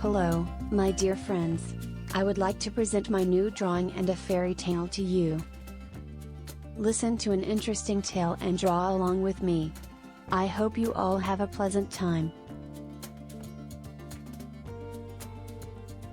Hello, my dear friends. I would like to present my new drawing and a fairy tale to you. Listen to an interesting tale and draw along with me. I hope you all have a pleasant time.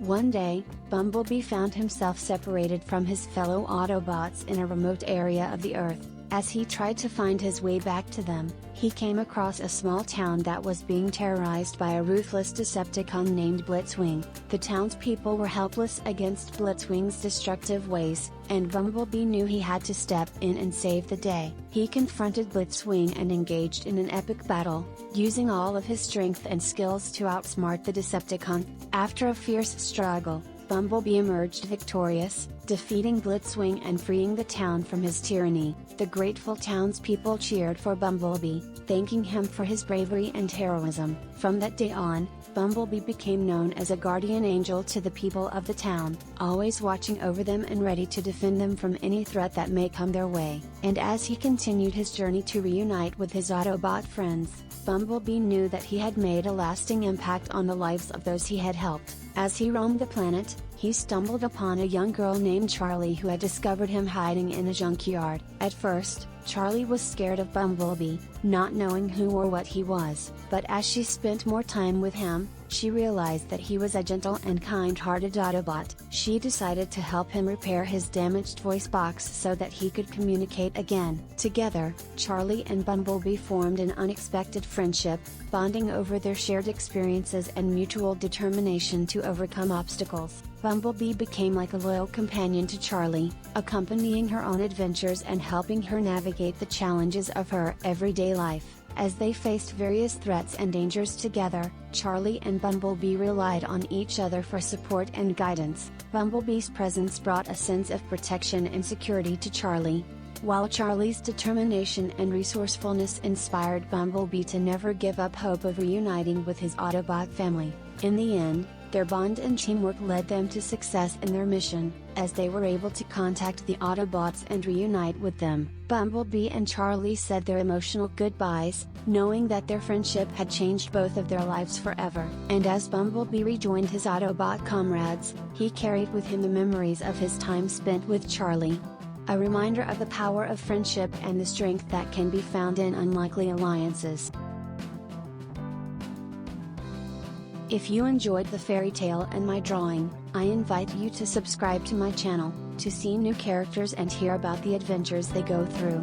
One day, Bumblebee found himself separated from his fellow Autobots in a remote area of the Earth. As he tried to find his way back to them, he came across a small town that was being terrorized by a ruthless Decepticon named Blitzwing. The townspeople were helpless against Blitzwing's destructive ways, and Bumblebee knew he had to step in and save the day. He confronted Blitzwing and engaged in an epic battle, using all of his strength and skills to outsmart the Decepticon. After a fierce struggle, Bumblebee emerged victorious, defeating Blitzwing and freeing the town from his tyranny. The grateful townspeople cheered for Bumblebee, thanking him for his bravery and heroism. From that day on, Bumblebee became known as a guardian angel to the people of the town, always watching over them and ready to defend them from any threat that may come their way. And as he continued his journey to reunite with his Autobot friends, Bumblebee knew that he had made a lasting impact on the lives of those he had helped. As he roamed the planet, he stumbled upon a young girl named Charlie who had discovered him hiding in a junkyard. At first, Charlie was scared of Bumblebee, not knowing who or what he was. But as she spent more time with him, she realized that he was a gentle and kind-hearted Autobot. She decided to help him repair his damaged voice box so that he could communicate again. Together, Charlie and Bumblebee formed an unexpected friendship, bonding over their shared experiences and mutual determination to overcome obstacles. Bumblebee became like a loyal companion to Charlie, accompanying her on adventures and helping her navigate the challenges of her everyday life. As they faced various threats and dangers together, Charlie and Bumblebee relied on each other for support and guidance. Bumblebee's presence brought a sense of protection and security to Charlie, while Charlie's determination and resourcefulness inspired Bumblebee to never give up hope of reuniting with his Autobot family. In the end, their bond and teamwork led them to success in their mission, as they were able to contact the Autobots and reunite with them. Bumblebee and Charlie said their emotional goodbyes, knowing that their friendship had changed both of their lives forever. And as Bumblebee rejoined his Autobot comrades, he carried with him the memories of his time spent with Charlie. A reminder of the power of friendship and the strength that can be found in unlikely alliances. If you enjoyed the fairy tale and my drawing, I invite you to subscribe to my channel, to see new characters and hear about the adventures they go through.